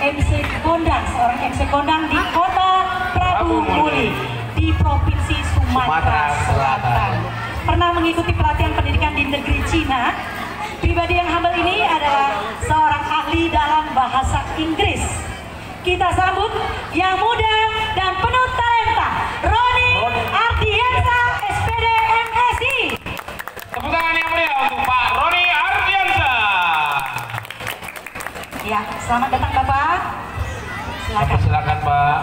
MC kondang, seorang MC kondang di kota Prabu Muli di Provinsi Sumatera Selatan. Pernah mengikuti pelatihan pendidikan di negeri Cina. Pribadi yang humble ini adalah seorang ahli dalam bahasa Inggris. Kita sambut yang muda dan penuh talenta, Roni Ardiansa, SPD MSI. Tepuk tangan yang meriah untuk Pak Roni Ardiansa. Ya, selamat datang Bapak. Silakan. Silakan Pak.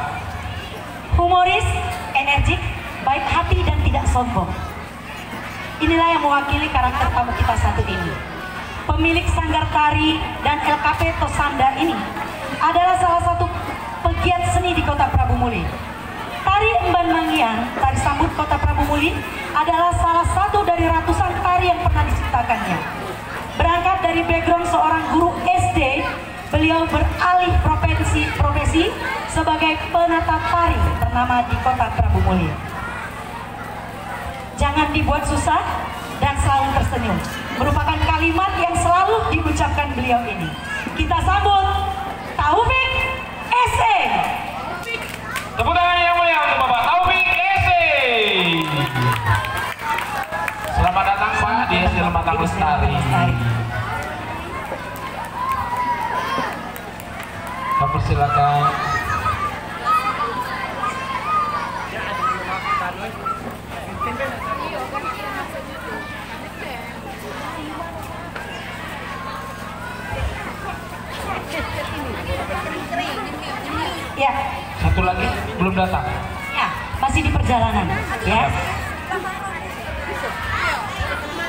Humoris, energik, baik hati dan tidak sombong. Inilah yang mewakili karakter tamu kita satu ini. Pemilik Sanggar Tari dan LKP Tosanda ini adalah salah satu pegiat seni di kota Prabu Muli. Tari Emban Manggian, tari sambut kota Prabu Muli, adalah salah satu dari ratusan tari yang pernah diciptakannya. Berangkat dari background seorang guru SD, beliau beralih profesi sebagai penata tari ternama di kota Prabu Muli. Jangan dibuat susah dan selalu tersenyum, merupakan kalimat yang selalu diucapkan beliau ini. Kita sambut Taufik SE. Tepuk tangan yang mulia untuk Bapak Taufik SE. Selamat datang Pak di SD Lematang Lestari. Bapak silakan. Ya. Satu lagi belum datang. Ya, masih di perjalanan. Ya.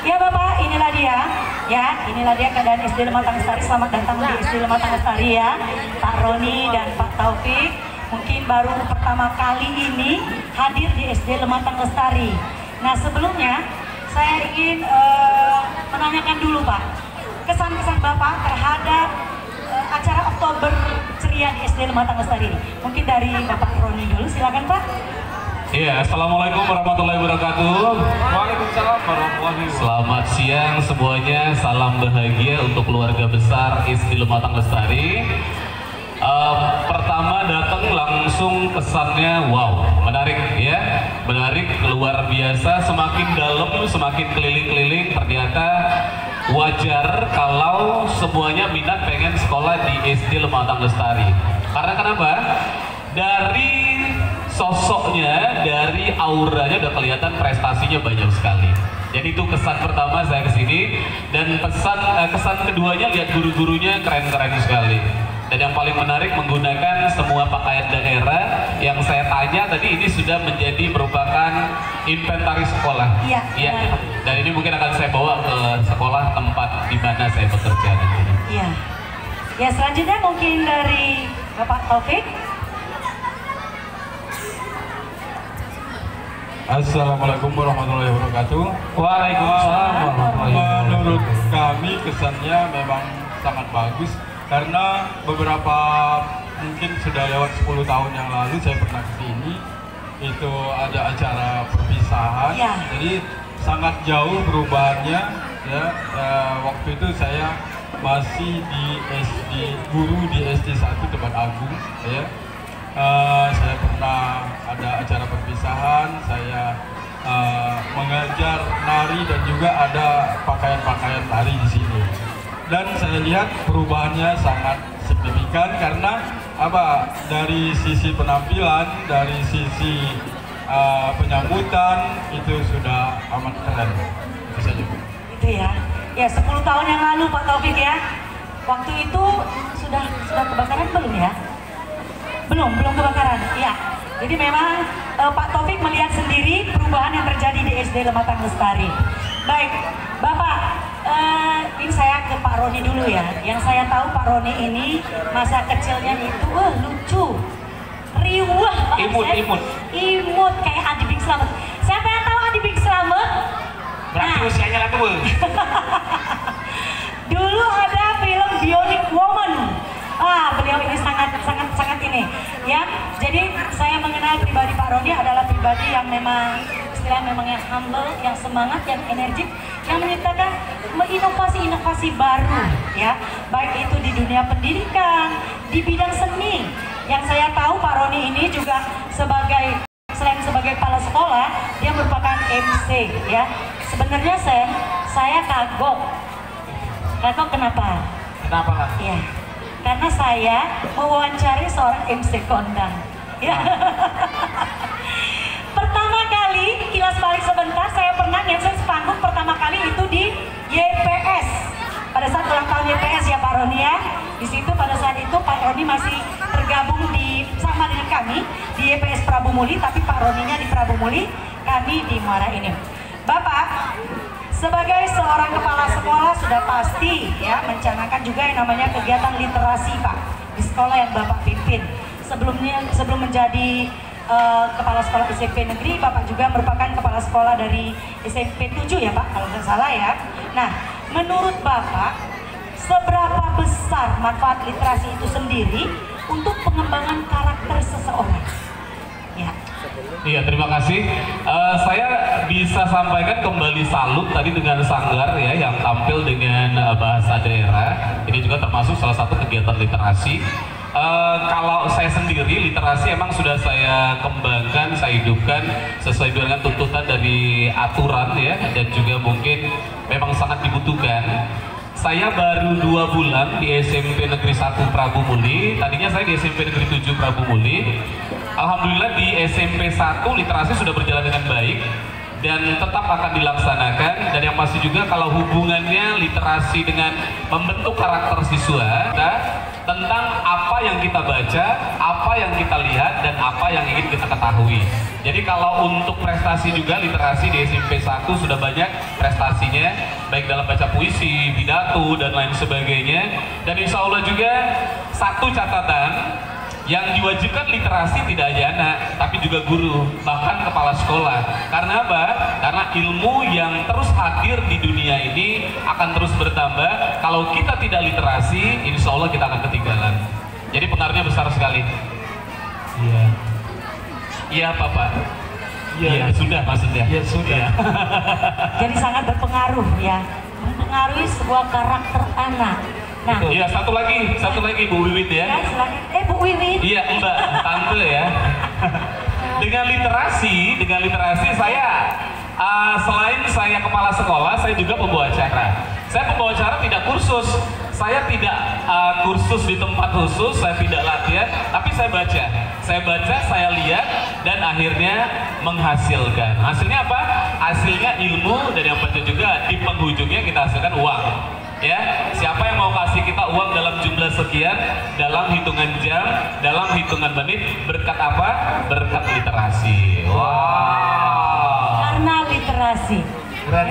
Ya Bapak, inilah dia. Ya, inilah dia keadaan SD Lematang Lestari. Selamat datang di SD Lematang Lestari ya, Pak Roni dan Pak Taufik. Mungkin baru pertama kali ini hadir di SD Lematang Lestari. Nah sebelumnya saya ingin menanyakan dulu Pak, kesan-kesan Bapak terhadap acara Oktober Ceria di SD Lematang Lestari. Mungkin dari Bapak Roni dulu, silakan Pak. Iya, assalamualaikum warahmatullahi wabarakatuh. Waalaikumsalam warahmatullahi wabarakatuh. Selamat siang semuanya, salam bahagia untuk keluarga besar SD Lematang Lestari. Pertama datang langsung kesannya wow, menarik ya, menarik luar biasa. Semakin dalam, semakin keliling-keliling, ternyata wajar kalau semuanya minat pengen sekolah di SD Lematang Lestari. Karena kenapa? Dari sosoknya, dari auranya udah kelihatan prestasinya banyak sekali. Jadi itu kesan pertama saya kesini, dan kesan keduanya lihat guru-gurunya keren-keren sekali. Dan yang paling menarik menggunakan semua pakaian daerah yang saya tanya tadi ini sudah menjadi merupakan inventaris sekolah. Iya. Iya. Dan ini mungkin akan saya bawa ke sekolah tempat di mana saya bekerja nanti. Iya. Ya selanjutnya mungkin dari Bapak Taufik. Assalamualaikum warahmatullahi wabarakatuh. Waalaikumsalam warahmatullahi wabarakatuh. Menurut kami kesannya memang sangat bagus karena beberapa mungkin sudah lewat 10 tahun yang lalu saya pernah kesini, itu ada acara perpisahan. Ya. Jadi sangat jauh perubahannya ya. Waktu itu saya masih di SD, guru di SD 1 Depan Agung ya. Saya pernah ada acara perpisahan, saya mengajar nari dan juga ada pakaian-pakaian tari di sini. Dan saya lihat perubahannya sangat signifikan karena apa? Dari sisi penampilan, dari sisi penyambutan itu sudah amat keren. Itu saja. Itu ya. Ya 10 tahun yang lalu Pak Taufik ya. Waktu itu sudah kebakaran belum ya? Belum kebakaran. Iya. Jadi memang Pak Taufik melihat sendiri perubahan yang terjadi di SD Lematang Lestari. Baik, Bapak, ini saya ke Pak Roni dulu ya. Yang saya tahu Pak Roni ini masa kecilnya itu lucu, riuh, imut kayak Adi Bing Slamet. Siapa yang tahu Adi Bing Slamet? Berarti usianya lah tuh. Dulu ada film Bionic Woman. Beliau ini sangat ini ya. Jadi saya mengenal pribadi Pak Roni adalah pribadi yang memang yang humble, yang semangat, yang energik, yang menciptakan inovasi baru ya, baik itu di dunia pendidikan, di bidang seni. Yang saya tahu Pak Roni ini juga selain sebagai kepala sekolah, dia merupakan MC ya. Sebenarnya saya kagok. Kagok kenapa? Kenapa Kak? Ya, karena saya mewawancari seorang MC kondang. Ya. Pertama kali, kilas balik sebentar, saya pernah nge-set panggung pertama kali itu di YPS. Pada saat ulang tahun YPS ya Pak Roni ya. Di situ pada saat itu Pak Roni masih tergabung sama dengan kami di YPS Prabu Muli, tapi Pak Roninya di Prabu Muli, kami di Muara Enim. Bapak, sebagai seorang kepala sekolah sudah pasti ya mencanangkan juga yang namanya kegiatan literasi Pak di sekolah yang Bapak pimpin. Sebelum menjadi kepala sekolah SMP negeri, Bapak juga merupakan kepala sekolah dari SMP 7 ya Pak, kalau nggak salah ya. Nah, menurut Bapak, seberapa besar manfaat literasi itu sendiri untuk pengembangan karakter seseorang? Ya. Iya, terima kasih. Saya bisa sampaikan kembali salut tadi dengan Sanggar ya yang tampil dengan bahasa daerah. Ini juga termasuk salah satu kegiatan literasi. Kalau saya sendiri, literasi emang sudah saya kembangkan, saya hidupkan sesuai dengan tuntutan dari aturan ya, dan juga mungkin memang sangat dibutuhkan. Saya baru 2 bulan di SMP Negeri 1 Prabu Muli, tadinya saya di SMP Negeri 7 Prabu Muli. Alhamdulillah di SMP 1 literasi sudah berjalan dengan baik dan tetap akan dilaksanakan, dan yang pasti juga kalau hubungannya literasi dengan membentuk karakter siswa tentang apa yang kita baca, apa yang kita lihat, dan apa yang ingin kita ketahui. Jadi kalau untuk prestasi juga literasi di SMP 1 sudah banyak prestasinya, baik dalam baca puisi, pidato, dan lain sebagainya. Dan insya Allah juga satu catatan, yang diwajibkan literasi tidak hanya anak, tapi juga guru, bahkan kepala sekolah. Karena apa? Karena ilmu yang terus hadir di dunia ini akan terus bertambah. Kalau kita tidak literasi, insya Allah kita akan ketinggalan. Jadi pengaruhnya besar sekali. Iya. Iya, Bapak. Iya, sudah maksudnya. Iya, sudah. Jadi sangat berpengaruh ya, mempengaruhi sebuah karakter anak. Nah, iya, satu lagi Bu Wiwit ya. Bu Wiwit. Iya, Mbak, tante ya. Dengan literasi saya selain saya kepala sekolah, saya juga pembawa acara. Saya pembawa acara tidak kursus. Saya tidak kursus di tempat khusus, saya tidak latihan, tapi saya baca, saya lihat, dan akhirnya menghasilkan. Hasilnya apa? Hasilnya ilmu, dan yang penting juga di penghujungnya kita hasilkan uang. Ya, siapa yang mau kasih kita uang dalam jumlah sekian, dalam hitungan jam, dalam hitungan menit, berkat apa? Berkat literasi. Wow. Karena literasi. Keren.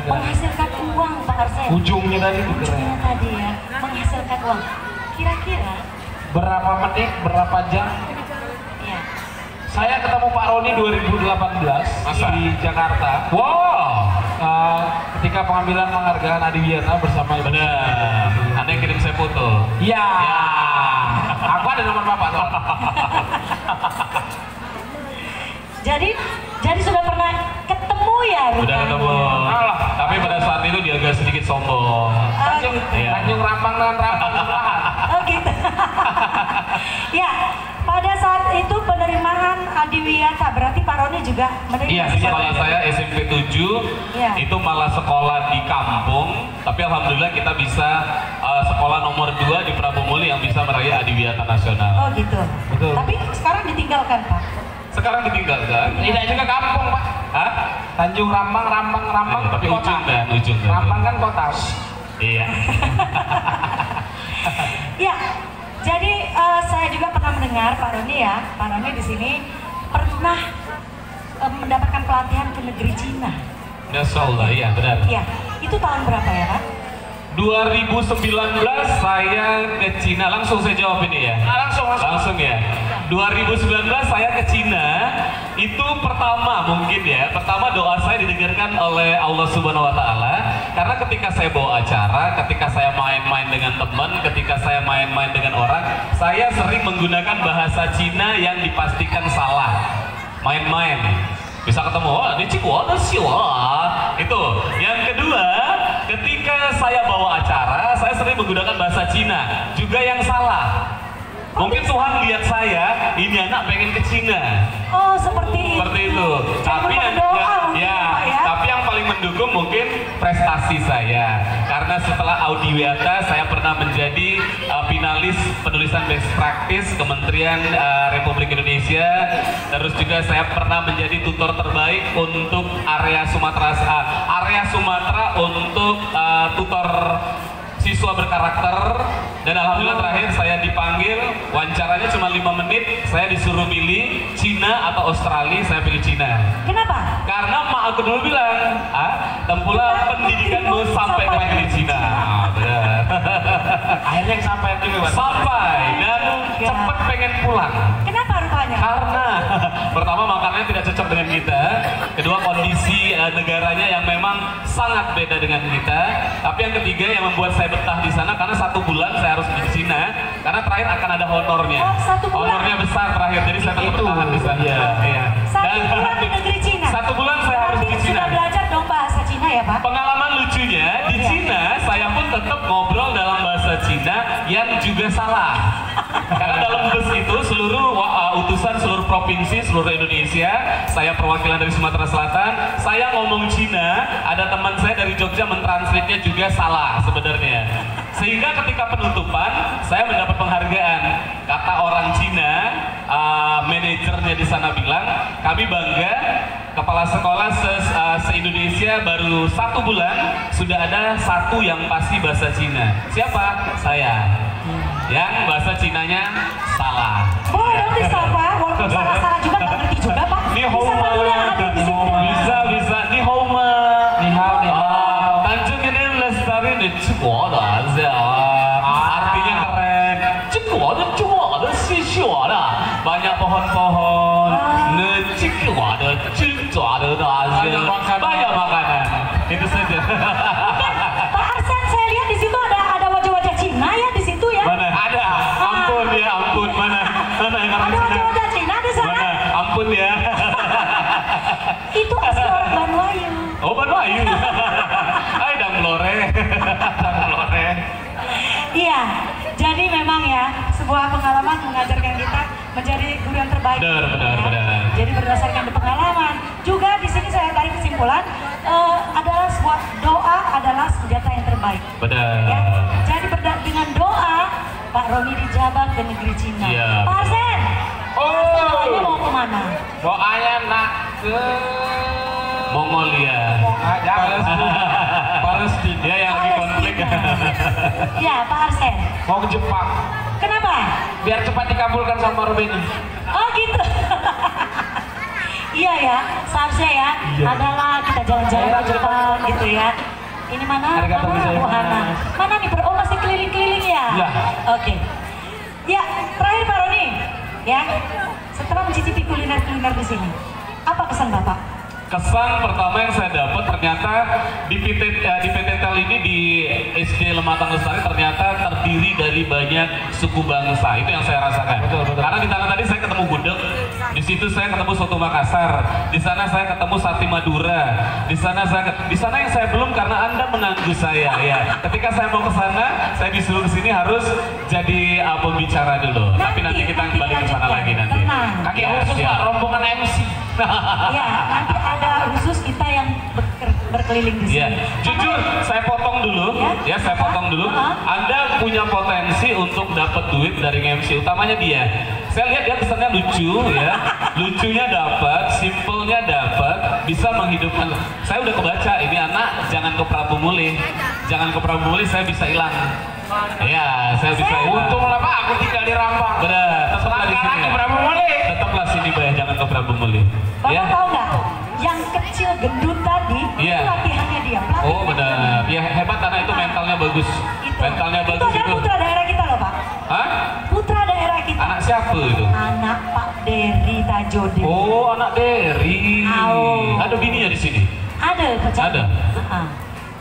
Menghasilkan uang Pak Arsen. Ujungnya tadi itu keren. Ujungnya tadi ya, menghasilkan uang. Kira-kira berapa menit, berapa jam? ya. Saya ketemu Pak Roni 2018 di Jakarta. Wow. Ketika pengambilan penghargaan Adiwiyata bersama Ibu. Benar. Anda yang kirim saya foto. Iya. Ya. Aku ada nomor Bapak tuh. Jadi sudah pernah ketemu ya? Udah ketemu. Tapi pada saat itu dia agak sedikit sombong. Tanjung Rambang dan Rambang. Oh gitu. Ya, pada saat itu penerimaan Adiwiyata, berarti Pak Roni juga menerima. Iya, di sekolah saya SMP 7 ya. itu malah sekolah di kampung, tapi alhamdulillah kita bisa sekolah nomor 2 di Prabu Muli yang bisa meraih Adiwiyata Nasional. Oh gitu. Betul. Tapi sekarang ditinggalkan Pak. Sekarang ditinggalkan. Tidak juga kampung Pak. Hah? Tanjung Rambang, Tapi kota. ujung. Rambang kan kota. Iya. Ya, jadi saya juga pernah mendengar Pak Roni ya, Pak Roni di sini pernah mendapatkan pelatihan ke negeri Cina. Masya Allah, iya benar. Ya, itu tahun berapa ya Pak? 2019 saya ke Cina, langsung saya jawab ini ya. Langsung ya. 2019 saya ke Cina, itu pertama mungkin ya, pertama doa saya didengarkan oleh Allah Subhanahu Wa Taala, karena ketika saya bawa acara, ketika saya main-main dengan teman, ketika saya main-main dengan orang, saya sering menggunakan bahasa Cina yang dipastikan salah. Main-main, bisa ketemu, oh ini cikgu ada siwa. Itu. Yang kedua, ketika saya bawa acara, saya sering menggunakan bahasa Cina juga yang salah. Mungkin Tuhan lihat saya, ini anak pengen ke Cina. Oh, seperti itu. Tapi tapi yang paling mendukung mungkin prestasi saya. Karena setelah Audiwiyata saya pernah menjadi finalis penulisan best practice Kementerian Republik Indonesia. Terus juga saya pernah menjadi tutor terbaik untuk area Sumatera untuk tutor siswa berkarakter. Dan alhamdulillah terakhir saya dipanggil, wawancaranya cuma 5 menit, saya disuruh pilih Cina atau Australia, saya pilih Cina. Kenapa? Karena mak aku dulu bilang, tempulah pendidikanmu sampai pengen di Cina. Benar. Akhirnya sampai juga, sampai dan cepet pengen pulang. Kenapa rupanya? Karena pertama makanannya tidak cocok dengan kita, kedua kondisi negaranya yang memang sangat beda dengan kita, tapi yang ketiga yang membuat saya betah di sana karena 1 bulan saya harus di Cina karena terakhir akan ada honornya. Oh, 1 bulan. Honornya besar terakhir, jadi saya tetap bertahan di sana. Iya. 1 bulan di negeri Cina. 1 bulan saya harus di Cina. Sudah belajar dong bahasa Cina ya Pak? Pengalaman lucunya di Cina saya pun tetap ngobrol dalam bahasa Cina yang juga salah. Karena dalam bus itu seluruh utusan seluruh provinsi seluruh Indonesia, saya perwakilan dari Sumatera Selatan, saya ngomong Cina, ada teman saya dari Jogja mentranslate-nya juga salah sebenarnya. Sehingga ketika penutupan saya mendapat penghargaan. Kata orang Cina, manajernya di sana bilang, kami bangga kepala sekolah se-Indonesia baru 1 bulan sudah ada 1 yang pasti bahasa Cina. Siapa? Saya. Yang bahasa Cinanya salah. Boleh dong disapa, walaupun salah-salah juga nggak ngerti juga Pak. Ni hao ma, bisa ni hao ma, ni hao. Tanjung ini lestari de Ciguo de, artinya keren. Ciguo de Xixua de, banyak pohon-pohon. Ne Ciguo de Ciguo de, banyak makanan. Itu saja. Pak Arsen, saya lihat di situ ada wajah-wajah Cina ya di situ ya. Mana? Ada. Ampun ya, ampun. Mana yang orang Ada Cina? wajah-wajah Cina di sana. Mana? Ampun ya. Itu asli orang Banuayu. Oh, Banuayu. Ay, dang lore. Iya, jadi memang ya sebuah pengalaman mengajarkan kita menjadi guru yang terbaik. Benar. Jadi berdasarkan pengalaman. Juga di sini saya tarik kesimpulan adalah sebuah doa adalah senjata yang terbaik. Benar. Ya, jadi dengan doa Pak Roni dijabat ke negeri Cina. Iya. Pak Arsen, doanya mau kemana? Doanya nak ke Mongolia. Palestina. Ya yang lagi konflik. Iya, Pak Arsen. mau ke Jepang. Kenapa? Biar cepat dikabulkan sama Robeni. Oh gitu. Iya ya, seharusnya ya. Adalah kita jalan-jalan ke Jepang gitu ya. Ini mana? Arigatou gozaimasu. Wahana. Mana nih? Oh masih keliling-keliling ya? Iya. Oke. Ya, terakhir Pak Roni. Ya, setelah mencicipi kuliner-kuliner di sini, apa kesan Bapak? Kesan pertama yang saya dapat ternyata di PT TEL ini di SD Lematang Lestari ternyata terdiri dari banyak suku bangsa. Itu yang saya rasakan. Betul. Karena di sana tadi saya ketemu gudeg, di situ saya ketemu soto Makassar, di sana saya ketemu sate Madura, di sana yang saya belum karena Anda mengganggu saya ya. Ketika saya mau ke sana, saya disuruh ke sini harus jadi pembicara dulu. Tapi nanti kita kembali ke sana lagi nanti. Kaki khusus Pak, rombongan MC. Ya, nanti ada khusus kita yang berkeliling di sini. Ya, jujur saya potong dulu, saya potong dulu. Anda punya potensi untuk dapat duit dari MC, utamanya dia. Saya lihat dia kesannya lucu ya, lucunya dapat, simpelnya dapat, bisa menghidupkan. Saya udah kebaca ini anak jangan ke Prabu Muli, saya bisa hilang. Ya, saya bisa hilang. Untung lah Pak, aku tinggal di Rambang. Benar, tetaplah di sini. Ke Prabu Muli. Tetaplah sini Bah, jangan ke Prabu Muli. Bapak tahu nggak? Yang kecil gendut tadi itu latihannya dia. Oh benar, ya hebat karena itu mentalnya bagus. Mentalnya bagus itu. Itu putra daerah kita loh Pak. Hah? Putra daerah kita. Anak siapa itu? Anak Pak Dery Tajodin. Oh anak Dery. Ada bininya di sini? Ada, Pak. Ada.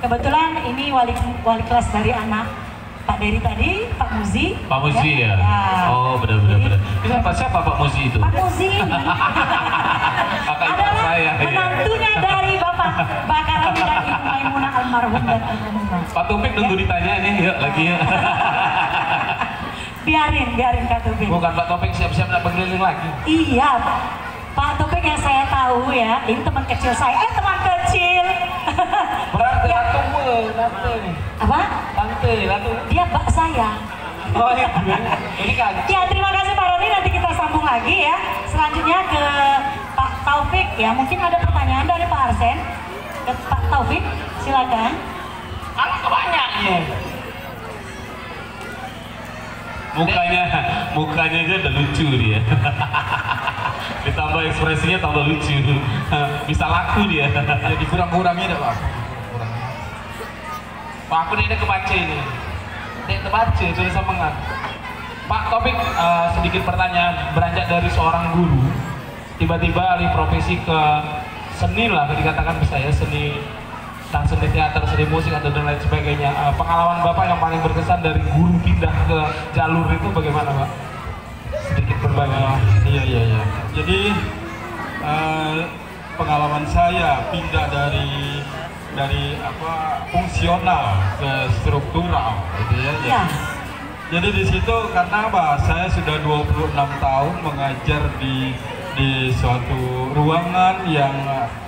Kebetulan ini wali kelas dari anak Pak Dery tadi, Pak Muzi. Pak Muzi ya? Oh benar. Siapa Pak Muzi itu? Pak Muzi ini adalah menantunya dari Bapak Bakarami dan Ibu Maimunah almarhum dan almarhumah. Pak Tupik nunggu ditanya nih, yuk lagi ya. biarin Kak Taufik. Bukan Pak Topik siap-siap nak berkeliling lagi. Iya, Pak Taufik yang saya tahu ya, ini teman kecil saya. Teman kecil. Berarti Ya. Ratu tante nih. Apa? Tante, Ratu. Dia bak saya. Oh iya, ini kan. Ya, terima kasih Pak Roni, nanti kita sambung lagi ya. Selanjutnya ke Pak Taufik ya. Mungkin ada pertanyaan dari Pak Arsen. Ke Pak Taufik, silakan. Anak kebanyaknya. Mukanya aja udah lucu dia. Ditambah ekspresinya tambah lucu. Bisa laku dia. Jadi kurang-kurangnya enggak apa-apa. Pak aku ini kebaca ini. Dia kebaca tulisan mengan. Pak Topik, sedikit pertanyaan. Beranjak dari seorang guru, tiba-tiba alih profesi ke seni lah, dikatakan bisa ya, seni dan seni teater, seni musik atau dan lain sebagainya. Pengalaman Bapak yang paling berkesan dari guru pindah ke jalur itu bagaimana, Pak? Sedikit berbagi. Iya. Jadi pengalaman saya pindah dari fungsional ke struktural, gitu ya. Ya. Jadi di situ karena apa? Saya sudah 26 tahun mengajar di suatu ruangan yang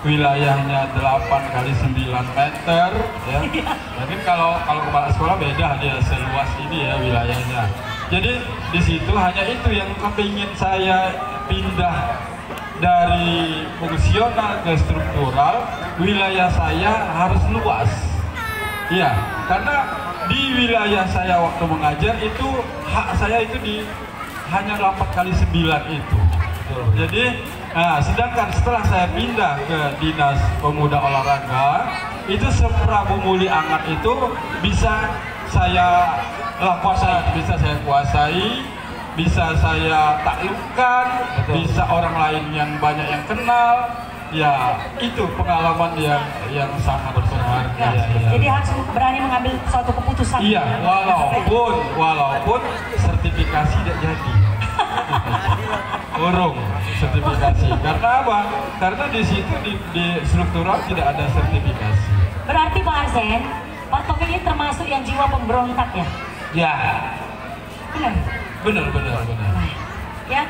wilayahnya 8 kali 9 meter ya. Mungkin kalau kepala sekolah beda, dia seluas ini ya wilayahnya. Jadi di situ hanya itu yang kepingin saya pindah dari fungsional ke struktural, wilayah saya harus luas. Iya, karena di wilayah saya waktu mengajar itu hak saya itu hanya 8 kali 9 itu. Jadi, sedangkan setelah saya pindah ke Dinas Pemuda Olahraga, itu Seprabu Muli Angat itu bisa saya bisa saya kuasai, bisa saya taklukkan, bisa orang lain yang banyak yang kenal. Ya, itu pengalaman yang sangat berharga. Jadi harus berani mengambil suatu keputusan. Iya, walaupun sertifikasi tidak jadi. Urung sertifikasi. Karena apa? Karena di situ di struktural tidak ada sertifikasi. Berarti Pak Arsen, Pak Taufik ini termasuk yang jiwa pemberontak ya? Ya, Benar? benar. Ya.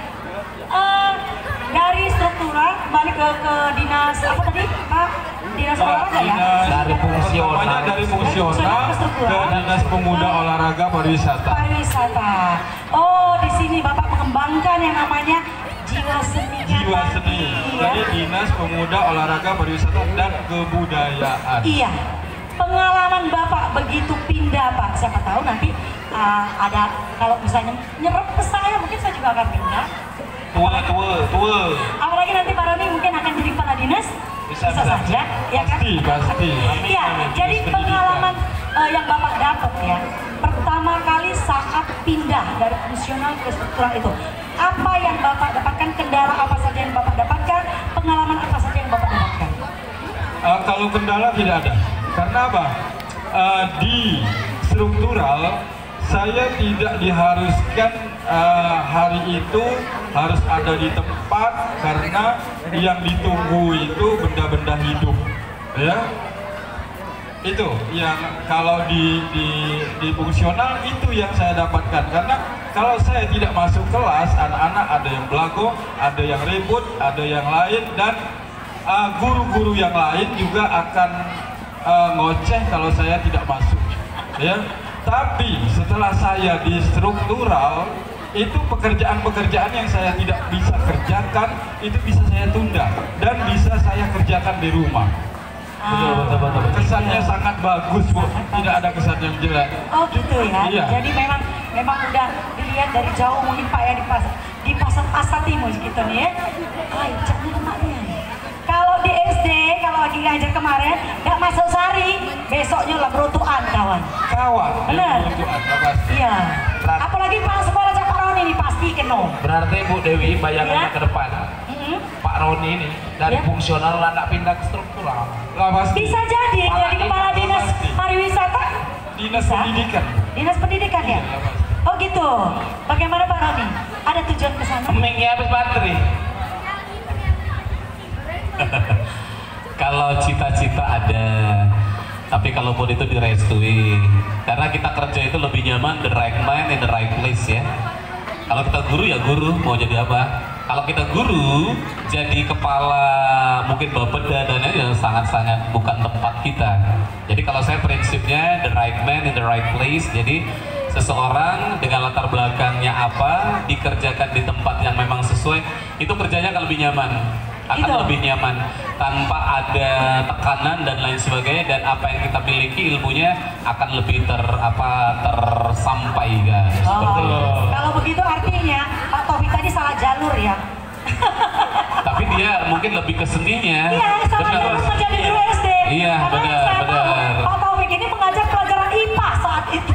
Dari struktural balik ke dinas apa tadi Pak? Dinas olahraga ya? Dari fungsional. Pokoknya dari fungsional ke Dinas Pemuda Olahraga Pariwisata. Pariwisata. Oh, di sini Bapak mengembangkan yang namanya jiwa seni. Jiwa seni. Jadi Dinas Pemuda Olahraga Pariwisata dan Kebudayaan. Iya. Pengalaman Bapak begitu pindah Pak, siapa tahu nanti ada kalau misalnya nyerap ke saya, mungkin saya juga akan pindah. Tua. Apalagi nanti Pak Roni mungkin akan jadi kepala dinas, bisa saja, ya kan? Pasti. Iya, jadi pengalaman yang Bapak dapat ya, pertama kali saat pindah dari fungsional ke struktural itu, apa yang Bapak dapatkan, kendala apa saja yang Bapak dapatkan, pengalaman apa saja yang Bapak dapatkan? Kalau kendala tidak ada. Karena apa? Di struktural saya tidak diharuskan hari itu harus ada di tempat, karena yang ditunggu itu benda-benda hidup, ya. Itu yang kalau di fungsional itu yang saya dapatkan. Karena kalau saya tidak masuk kelas, anak-anak ada yang belago, ada yang ribut, ada yang lain, dan guru-guru yang lain juga akan ngoceh kalau saya tidak masuk, ya. Tapi setelah saya di struktural, itu pekerjaan-pekerjaan yang saya tidak bisa kerjakan itu bisa saya tunda dan bisa saya kerjakan di rumah. Betul. Kesannya sangat bagus, Bu. Tidak ada kesan yang jelek. Oh gitu ya. Iya. Jadi memang udah dilihat dari jauh mungkin Pak ya di pasar Timur gitu nih ya. Ay, jangan lemaknya. Kalau di SD, kalau lagi ngajar kemarin, nggak masuk sari, besoknya lah berutuan kawan. Benar. Iya. Apalagi Pak sekolah Pak Roni ini pasti kena. Berarti Bu Dewi bayangannya Ya. ke depan. Pak Roni ini dari Ya. fungsional anak pindah ke struktural. Bisa jadi kepala dinas pariwisata. Dinas Bisa. pendidikan. Dinas pendidikan ya. Oh gitu. Bagaimana Pak Roni? Ada tujuan ke sana? Mic-nya habis baterai. Kalau cita-cita ada, Tapi kalaupun itu direstui, karena kita kerja itu lebih nyaman the right mind in the right place ya. Kalau kita guru ya guru, mau jadi apa? Kalau kita guru, jadi kepala mungkin bapeda dan yang sangat-sangat bukan tempat kita. Jadi kalau saya prinsipnya the right man in the right place. Jadi seseorang dengan latar belakangnya apa, dikerjakan di tempat yang memang sesuai, itu kerjanya akan lebih nyaman. Akan lebih nyaman tanpa ada tekanan dan lain sebagainya, dan apa yang kita miliki ilmunya akan lebih tersampaikan seperti itu. Kalau begitu artinya Pak Taufik tadi salah jalur ya. Tapi dia mungkin lebih ke seninya. Iya, salah jalur menjadi guru SD. Iya, Karena saya tahu Pak Taufik ini mengajar pelajaran IPA saat itu.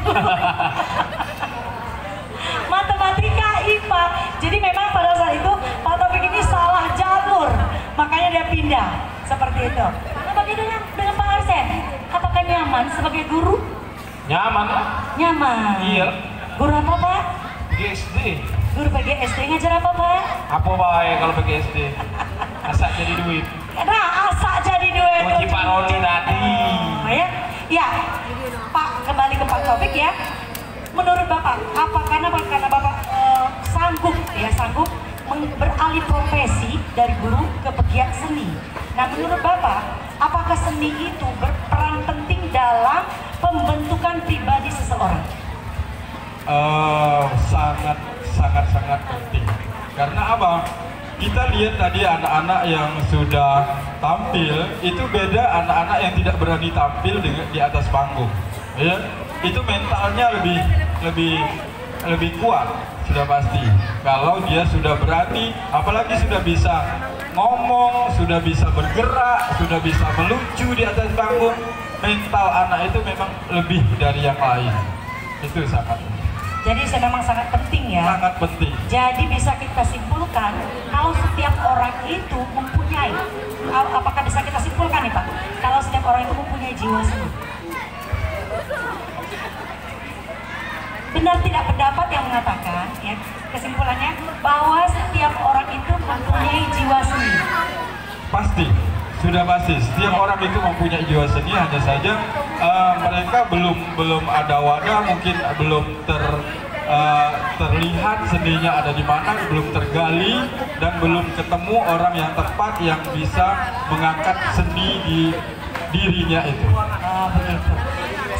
Matematika IPA. Jadi memang pada saat itu Pak Taufik ini salah jalur, makanya dia pindah seperti itu. Nah, bagaimana dengan Pak Arsen? Apakah nyaman sebagai guru? Nyaman. Nyaman. Iya. Guru apa Pak? PGSD. Guru PGSD ngajar apa Pak? Apa baik kalau PGSD? Asal jadi duit. Nah, asak jadi duit. Kunci Pak Roni tadi. Ya, ya. Pak, kembali ke Pak Taufik ya. Menurut Bapak, apa karena Bapak sanggup beralih profesi dari guru ke pegiat seni. Nah, menurut Bapak, apakah seni itu berperan penting dalam pembentukan pribadi seseorang? Sangat penting. Karena apa? Kita lihat tadi anak-anak yang sudah tampil itu beda anak-anak yang tidak berani tampil di atas panggung. Ya, itu mentalnya lebih kuat sudah pasti. Kalau dia sudah berani, apalagi sudah bisa ngomong, sudah bisa bergerak, sudah bisa melucu di atas panggung, mental anak itu memang lebih dari yang lain. Itu sangat. Jadi memang sangat penting ya. Sangat penting. Jadi bisa kita simpulkan kalau setiap orang itu mempunyai, apakah bisa kita simpulkan nih Pak? Kalau setiap orang itu mempunyai jiwa seni. Benar tidak pendapat yang mengatakan ya, kesimpulannya bahwa setiap orang itu mempunyai jiwa seni? Pasti, sudah pasti. Setiap orang itu mempunyai jiwa seni, hanya saja mereka belum ada wadah, mungkin belum terlihat seninya ada di mana, belum tergali, dan belum ketemu orang yang tepat yang bisa mengangkat seni di dirinya itu. Begitu.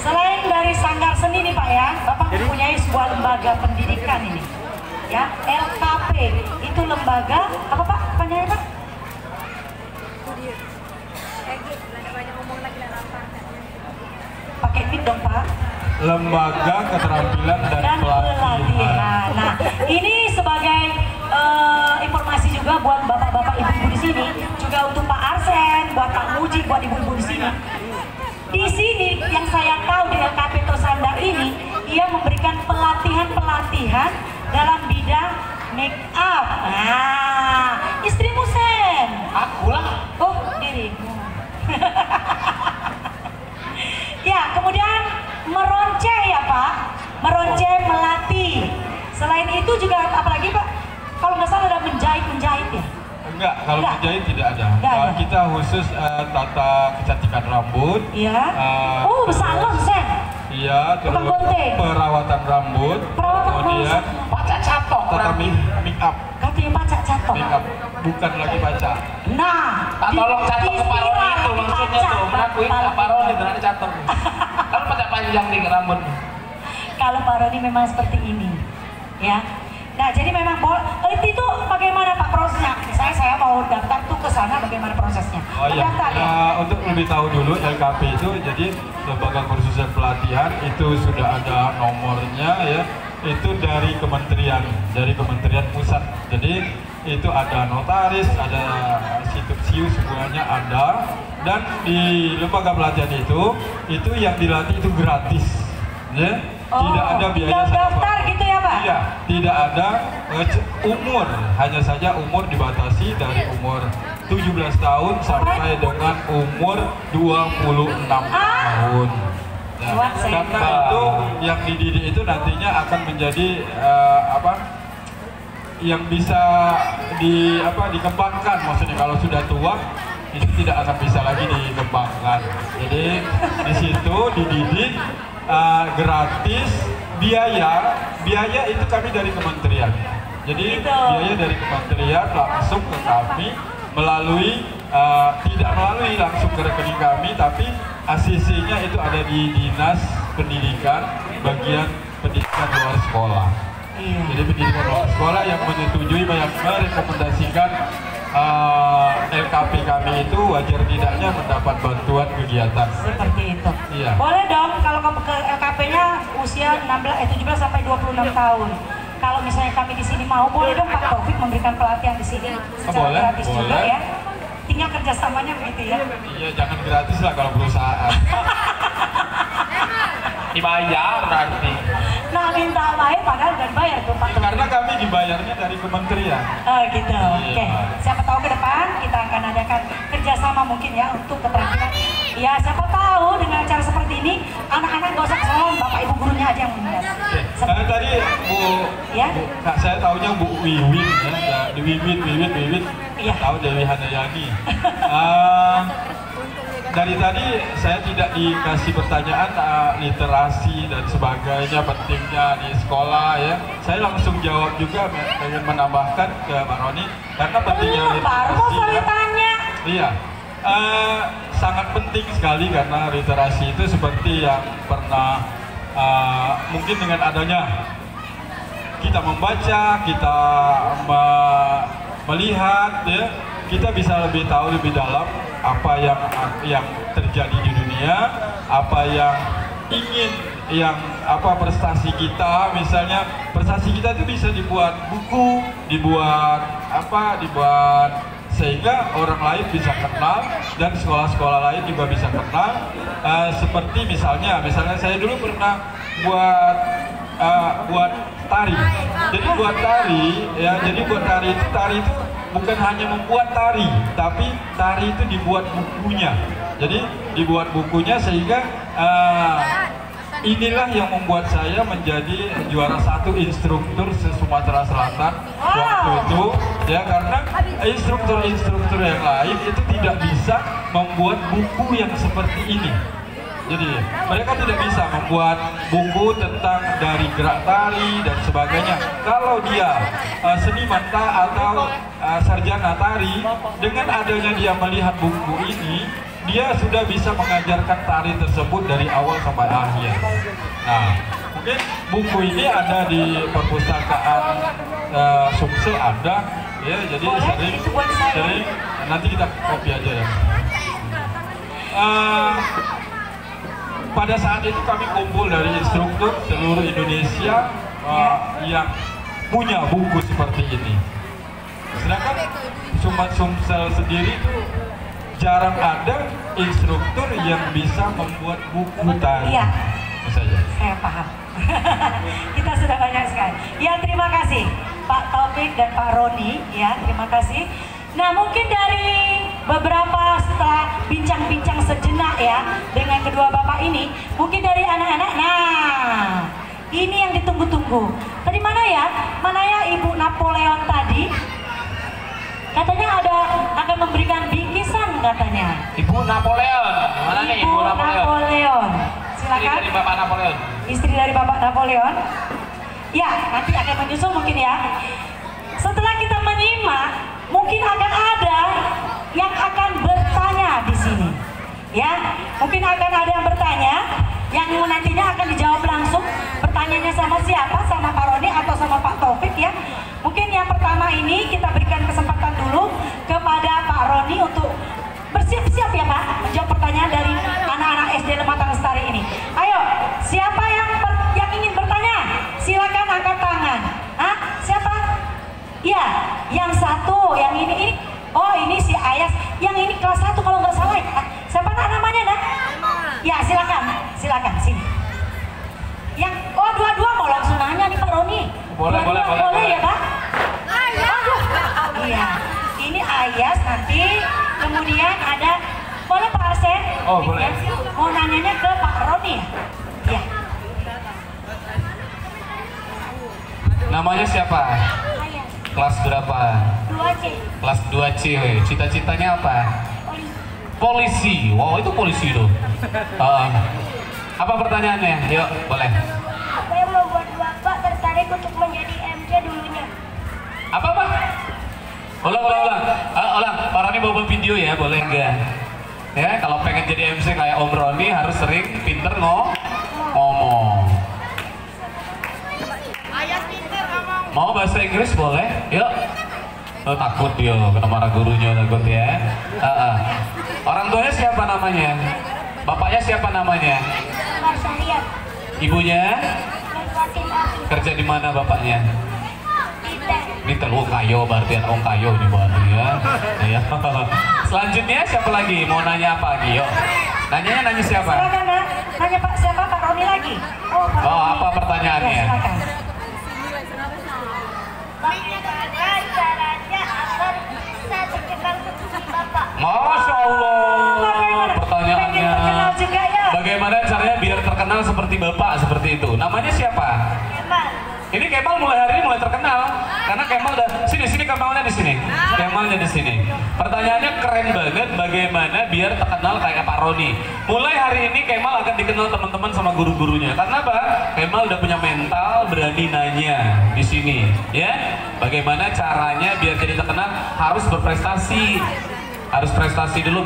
Selain dari Sanggar Seni nih Pak ya, Bapak mempunyai sebuah lembaga pendidikan ini, ya LKP. Itu lembaga apa Pak? Panjangnya Pak? Pakai mic dong Pak. Lembaga Keterampilan dan Pelatihan. Nah, ini sebagai informasi juga buat bapak-bapak ibu-ibu di sini, juga untuk Pak Arsen, buat Pak Muji, buat ibu-ibu di sini. Di sini yang saya tahu di LKP Tosanda ini, ia memberikan pelatihan dalam bidang make up. Nah, istrimu Sen. Aku lah. Oh, dirimu. Ya, kemudian meronceh ya Pak, meronceh, melatih. Selain itu juga apalagi Pak? Kalau nggak salah ada menjahit ya? Enggak, kalau menjahit tidak ada. Kita khusus tata kecantikan rambut. Iya. Salon Sen. Iya, terus perawatan rambut. Kemudian pacak catok. Tata make up. Katanya pacak catok. Make up, bukan lagi pacak. Nah, tolong catok ke Pak Roni itu maksudnya tuh. Menakuin Pak Roni dengan catok. Kalau pacak panjang nih rambut. Kalau Pak Roni memang seperti ini, ya. Nah, jadi memang itu bagaimana Pak prosesnya? Saya mau daftar tuh ke sana, bagaimana prosesnya? Oh iya, untuk lebih tahu dulu LKP itu, jadi lembaga kursus dan pelatihan itu sudah ada nomornya ya. Itu dari Kementerian Pusat. Jadi itu ada notaris, ada situ semuanya ada. Dan di lembaga pelatihan itu yang dilatih itu gratis, ya. Tidak ada biaya daftar gitu ya Pak? Iya, tidak ada umur, hanya saja umur dibatasi dari umur 17 tahun sampai dengan umur 26 tahun. Nah, karena itu yang dididik itu nantinya akan menjadi yang bisa dikembangkan, maksudnya kalau sudah tua itu tidak akan bisa lagi dikembangkan. Jadi di situ dididik gratis, biaya itu kami dari kementerian. Jadi biaya dari kementerian langsung ke kami melalui tidak melalui langsung ke rekening kami, tapi ACC-nya itu ada di Dinas Pendidikan bagian pendidikan luar sekolah. Jadi pendidikan luar sekolah yang menyetujui, yang merekomendasikan LKP kami itu wajar tidaknya mendapat bantuan kegiatan. Seperti itu. Iya. Boleh dong kalau kamu ke LKP-nya usia 17 sampai 26 tahun. Kalau misalnya kami di sini mau, boleh dong Pak Taufik memberikan pelatihan di sini secara gratis juga ya. Tinggal kerjasamanya begitu ya. Iya, jangan gratis lah kalau perusahaan. Dibayar berarti. Nah, minta baik padahal udah dibayar tuh Pak Taufik. Karena kami dibayarnya dari kementerian. Oh gitu. Iya. Oke. Siapa tahu ke depan kita akan adakan kerjasama mungkin ya untuk keterampilan. Ya, siapa tahu dengan cara seperti ini anak-anak gak usah kesalahan, bapak ibu gurunya aja yang membuat. Tadi Bu, Ya? Kak, saya taunya Bu Wiwin ya, di Wiwin. Iya. Tahu Dewi Handayani. Dari tadi saya tidak dikasih pertanyaan literasi dan sebagainya, pentingnya di sekolah ya. Saya langsung jawab juga, pengen menambahkan ke Pak Roni karena pentingnya Baru mau literasi. saya tanya. Iya, sangat penting sekali karena literasi itu seperti yang pernah mungkin dengan adanya kita membaca, kita melihat ya, kita bisa lebih tahu lebih dalam apa yang terjadi di dunia, apa yang ingin, prestasi kita, misalnya prestasi kita itu bisa dibuat buku, dibuat sehingga orang lain bisa kenal dan sekolah-sekolah lain juga bisa kenal. Seperti misalnya saya dulu pernah buat tari. Jadi buat tari itu bukan hanya membuat tari, tapi tari itu dibuat bukunya. Jadi dibuat bukunya sehingga inilah yang membuat saya menjadi juara 1 instruktur se-Sumatera Selatan waktu itu ya, karena instruktur yang lain itu tidak bisa membuat buku yang seperti ini. Jadi mereka tidak bisa membuat buku tentang dari gerak tari dan sebagainya. Kalau dia seniman atau sarjana tari, dengan adanya dia melihat buku ini, dia sudah bisa mengajarkan tari tersebut dari awal sampai akhir. Nah, mungkin buku ini ada di perpustakaan Sumsel ada, ya. Jadi sering nanti kita copy aja ya. Pada saat itu kami kumpul dari instruktur seluruh Indonesia yang punya buku seperti ini. Sedangkan Sumsel sendiri jarang ada instruktur yang bisa membuat buku tari. Iya. Saja. Saya paham. Kita sudah banyak sekali. Ya, terima kasih Pak Taufik dan Pak Roni. Ya, terima kasih. Nah, mungkin dari beberapa setelah bincang-bincang sejenak ya dengan kedua bapak ini, mungkin dari anak-anak. Nah, ini yang ditunggu-tunggu. Tadi mana ya Ibu Napoleon tadi? Katanya akan memberikan bingkisan katanya. Ibu Napoleon. Mana nih Ibu Napoleon? Silakan. Istri dari Bapak Napoleon. Istri dari Bapak Napoleon. Ya, nanti akan menyusul mungkin ya. Setelah kita menyimak, mungkin akan ada yang akan bertanya di sini. Ya, mungkin akan ada yang bertanya, yang nantinya akan dijawab langsung. Pertanyaannya sama siapa? Sama Pak Roni atau sama Pak Taufik ya? Mungkin yang pertama ini kita berikan kesempatan dulu kepada Pak Roni untuk bersiap-siap ya Pak, menjawab pertanyaan dari anak-anak SD Lematang Lestari ini. Ayo, siapa yang ingin bertanya? Silakan angkat tangan. Hah? Siapa? Ya, yang satu, yang ini. Oh, ini si Ayas. Yang ini kelas 1 kalau nggak salah. Siapa namanya, Nak? Ya, silakan sini. Yang dua-dua mau langsung nanya nih Pak Roni. Boleh ya Pak? Iya. Ini Ayas nanti. Kemudian ada, boleh Pak Arsen? Oh, boleh. Mau nanyanya ke Pak Roni ya? Iya. Namanya siapa? Kelas berapa? 2C. Kelas 2C. Cita-citanya apa? Polisi. Polisi. Wow, itu polisi tuh. Apa pertanyaannya? Yuk, boleh. Apa yang membuat Bapak tertarik untuk menjadi MC dulunya? Apa? Ulang. Pak Roni bawa video ya, boleh enggak? Ya, kalau pengen jadi MC kayak Om Roni harus sering pinter ngomong. Mau bahasa Inggris boleh? Yuk. Oh, takut dia, kena marah gurunya, takut ya. Orang tuanya siapa namanya? Bapaknya siapa namanya? Mas Syariat. Ibunya? Fatin Afi. Kerja di mana bapaknya? Tidak. Ini telur kayo, berarti orang kayo nih berarti ya. Ya. Selanjutnya siapa lagi? Mau nanya apa lagi? Yuk. Nanya siapa? Silakan Nak. Nanya Pak siapa? Pak Roni lagi. Oh, Pak Oh, Roni. apa pertanyaannya? Ya, silakan. Bagaimana caranya agar bisa terkenal seperti Bapak? Masya Allah. Bagaimana? Pertanyaannya. Pengen terkenal juga ya? Bagaimana caranya biar terkenal seperti Bapak seperti itu? Namanya siapa? Kemal. Ini Kemal mulai hari ini mulai terkenal karena Kemal udah sini Kemalnya di sini. Kemalnya di sini. Pertanyaannya keren banget, bagaimana biar terkenal kayak Pak Roni. Mulai hari ini Kemal akan dikenal teman-teman sama guru-gurunya. Karena apa? Kemal udah punya mental berani nanya di sini, ya. Bagaimana caranya biar jadi terkenal? Harus berprestasi. Harus prestasi dulu,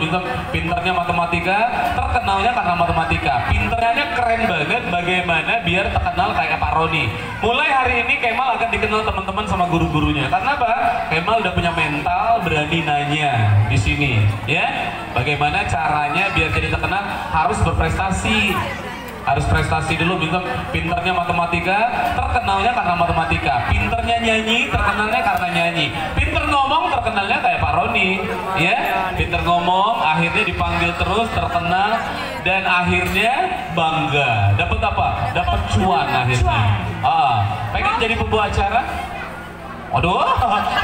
pinternya matematika, terkenalnya karena matematika. Pinternya keren banget, bagaimana biar terkenal kayak Pak Roni. Mulai hari ini Kemal akan dikenal teman-teman sama guru-gurunya. Karena apa? Kemal udah punya mental berani nanya di sini, ya. Bagaimana caranya biar jadi terkenal? Harus berprestasi. Harus prestasi dulu, pinternya matematika, terkenalnya karena matematika. Pinternya nyanyi, terkenalnya karena nyanyi. Pinter ngomong, terkenalnya kayak Pak Roni, ya. Pinter ngomong, akhirnya dipanggil terus, terkenal, dan akhirnya bangga. Dapat apa? Dapat cuan akhirnya. Pengen jadi pembawa acara? Waduh,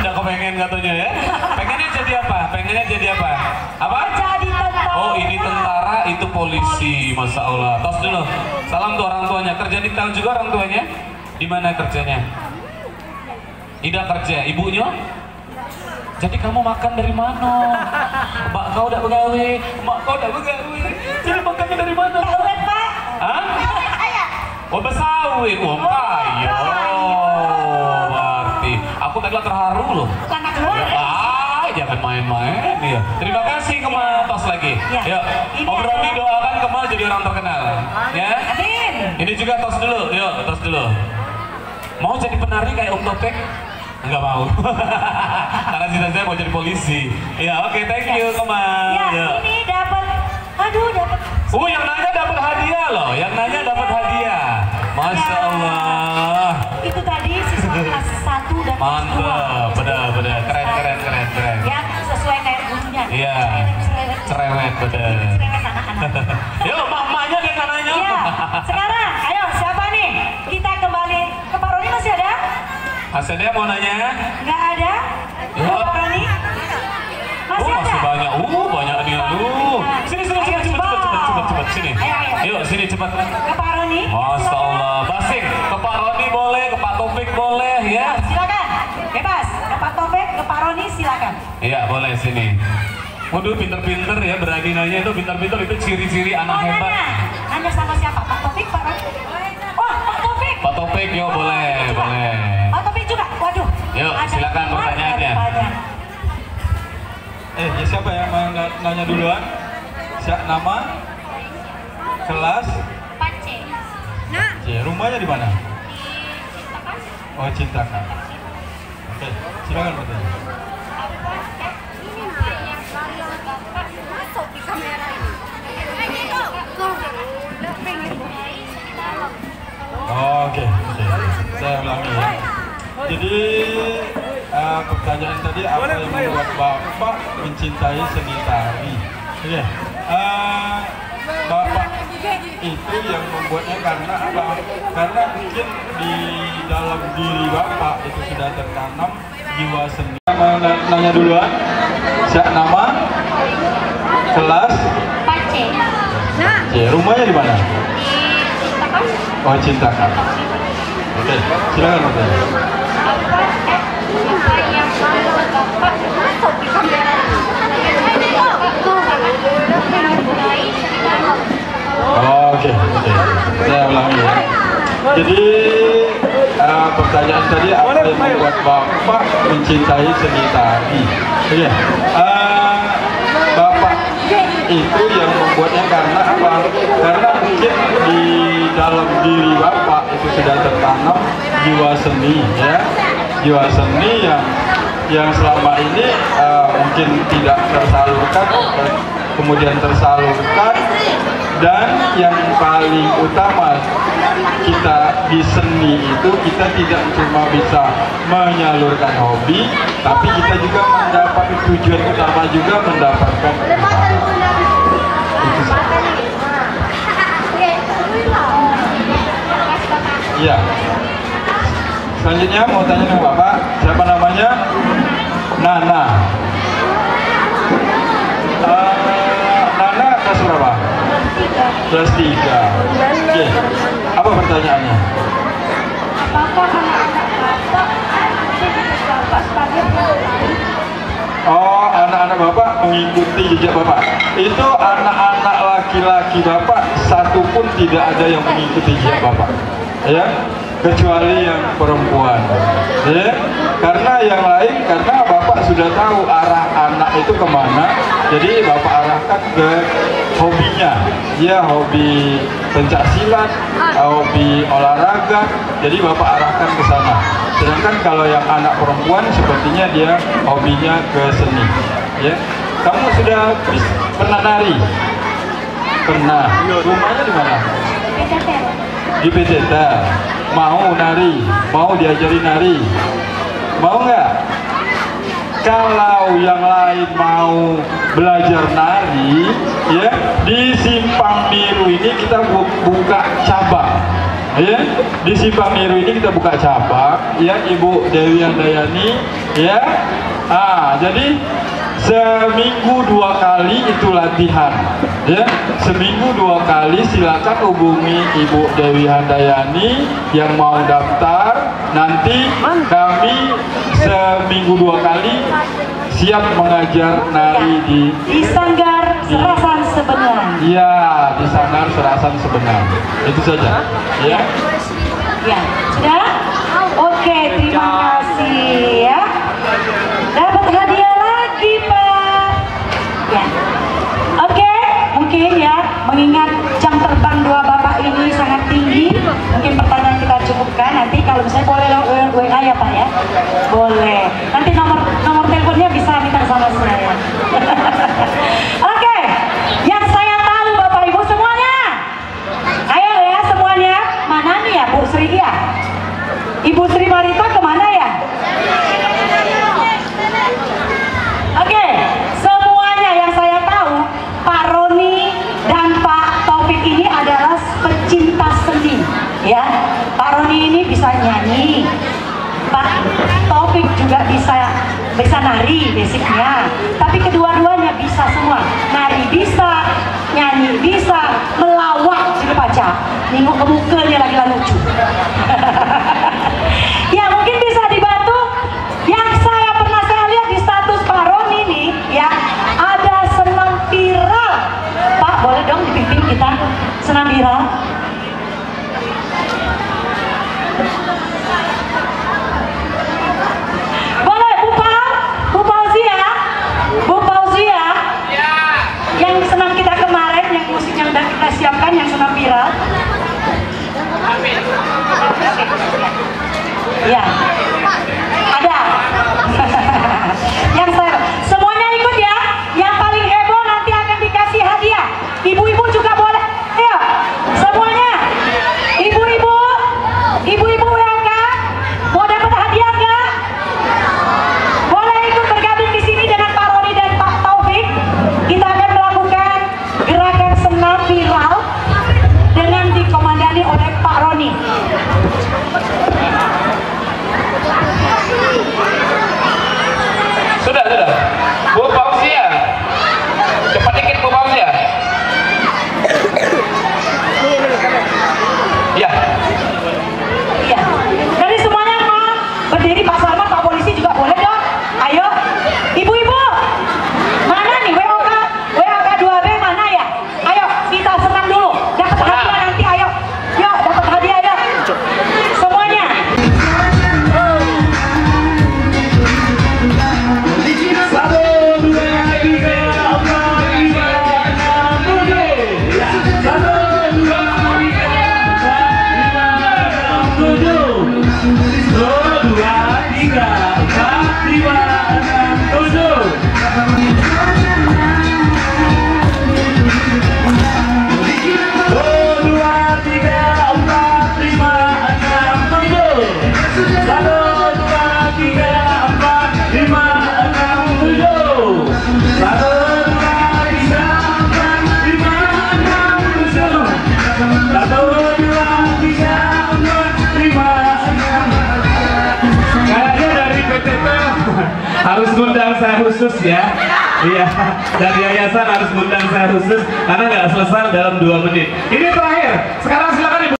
udah kepengen katanya ya. Pengennya jadi apa? Pengennya jadi apa? Apa? Jadi tentara. Oh, ini tentara, itu polisi. Masya Allah. Tos dulu. Salam tuh orang tuanya. Kerja di Tel juga orang tuanya? Di mana kerjanya? Tidak kerja. Ibunya? Jadi kamu makan dari mana? Mak kau udah begawe. Mak kau udah begawe. Jadi makannya dari mana? Keren, Pak. Hah? Oh, Besawi. Oh, kayo. Berarti. Aku tadi terharu loh. Anak keluar. Jangan main-main ya. Terima kasih Kemal, tos lagi. Ya. Yuk, Ini Om Roni ada- doakan Kemal jadi orang terkenal. Ya. Amin. Ini juga tos dulu. Yuk, tos dulu. Mau jadi penari kayak Om Topik? Enggak mau. Karena cita-cita mau jadi polisi. Ya, oke, thank you Kemal. Ya, Yuk. ini dapat. Aduh, dapat. Yang nanya dapat hadiah loh. Yang nanya dapat hadiah. Masya Allah. Itu tadi siswa kelas 1 dan kelas 2. Mantap, benar. Keren. Yang sesuai kayak gurunya. Iya. Cerewet, benar. Cerewet anak-anak. Yuk, mak-maknya yang nanya. Iya. Sekarang, ayo siapa nih? Kita kembali ke Pak Roni, masih ada? Hasilnya mau nanya? Nggak ada? Ya. Pak Roni? Masih ada? Masih banyak. Banyak nih lu. Sini, Ayo, cepat. Sini. Ayo. Yuk, sini cepat. Ke Pak Roni. Masya Allah. Basing, ke Pak Roni boleh, ke Pak Taufik boleh ya. Silakan. Bebas. Ke Pak Taufik, ke Pak Roni silakan. Iya, boleh sini. Waduh, pinter-pinter ya, berani nanya itu pinter-pinter, itu ciri-ciri anak hebat. Nanya sama siapa? Pak Taufik, Pak Roni? Oh, Pak Taufik. Pak Taufik, yuk boleh. Pak Taufik juga. Waduh. Yuk, ada silakan lima pertanyaannya. daripada. Ya siapa yang mau nanya duluan? Nama, kelas, Pace. rumahnya di mana? Cintakan. Oh, Cintakan. Oke, silakan bertanya. Apa yang paling Bapak masuk di kamera ini? Oke. Saya ulangi ya. Jadi pertanyaan tadi apa yang membuat Bapak mencintai seni tari? Oke. Bapak itu yang membuatnya karena apa? Karena mungkin di dalam diri Bapak itu sudah tertanam jiwa seni. Mau nanya duluan? Nama, kelas, Pace. rumahnya di mana? Di Cintakan. Oh, Cintakan. Oke, silakan bertanya. Apa yang paling Bapak masuk di kamera ini? Jadi pertanyaan tadi apa yang membuat Bapak mencintai seni tari? Iya. Bapak itu yang membuatnya karena apa? Karena mungkin di dalam diri Bapak itu sudah tertanam jiwa seni, ya, jiwa seni yang selama ini mungkin tidak tersalurkan, kemudian tersalurkan, dan yang paling utama kita di seni itu kita tidak cuma bisa menyalurkan hobi, tapi kita juga mendapat tujuan utama juga mendapatkan usaha. Iya. Selanjutnya mau tanya ke Bapak, siapa namanya? Nana. Nana kelas berapa? Kelas 3. Oke. Apa pertanyaannya? Apakah anak-anak Bapak mengikuti Bapak sebagai pelari? Oh, anak-anak Bapak mengikuti jejak Bapak. Itu anak-anak laki-laki Bapak satu pun tidak ada yang mengikuti jejak Bapak, ya, kecuali yang perempuan, ya. Karena yang lain, karena Bapak sudah tahu arah anak itu kemana, jadi Bapak arahkan ke hobinya, ya, hobi pencak silat, hobi olahraga, jadi Bapak arahkan ke sana. Sedangkan kalau yang anak perempuan sepertinya dia hobinya ke seni, ya. Kamu sudah pernah nari? Pernah. Rumahnya di mana? Di PTT. Mau nari? Mau diajari nari? Mau nggak? Kalau yang lain mau belajar nari, ya, di Simpang Biru ini kita buka cabang, ya. Di Simpang Biru ini kita buka cabang, ya, Ibu Dewi Handayani, ya. Jadi seminggu 2 kali itu latihan, ya. Seminggu 2 kali, silakan hubungi Ibu Dewi Handayani yang mau daftar. Nanti kami seminggu 2 kali siap mengajar nari di Sanggar Serasan Sebenar. Iya, di Sanggar Serasan Sebenar. Itu saja, ya. Ya, sudah? Oke, terima kasih, ya. Dapat hadiah lagi, Pak. Ya. Oke, mungkin ya, mengingat jam terbang dua Bapak ini sangat tinggi, mungkin pertanyaan kita cukupkan. Nanti kalau misalnya boleh WA ya, Pak, ya. Boleh. Nanti nomor teleponnya bisa minta sama saya. Oke, yang saya tahu Bapak Ibu semuanya. Ayo ya semuanya. Mana nih ya, Bu Sri ya? Ibu Sri Marita kemana ya? Oke, semuanya yang saya tahu, Pak Roni dan Pak Taufik ini adalah pecinta seni, ya. Pak Roni ini bisa nyanyi, Pak Taufik juga bisa nari basicnya, tapi kedua-duanya bisa semua. Nari bisa, nyanyi bisa, melawak juga baca, nengok ke mukanya lagi lucu. Ya mungkin bisa dibantu. Yang pernah saya lihat di status Pak Roni ini, ya, ada senam viral. Pak, boleh dong dipimpin kita senam viral? Boleh, Bu Fauzia? Bu Fauzia? Yang senam kita kemarin, yang musik yang udah kita siapkan, yang senam viral. Ya. Harus ngundang saya khusus ya. Iya, dari yayasan harus ngundang saya khusus karena nggak selesai dalam 2 menit. Ini terakhir.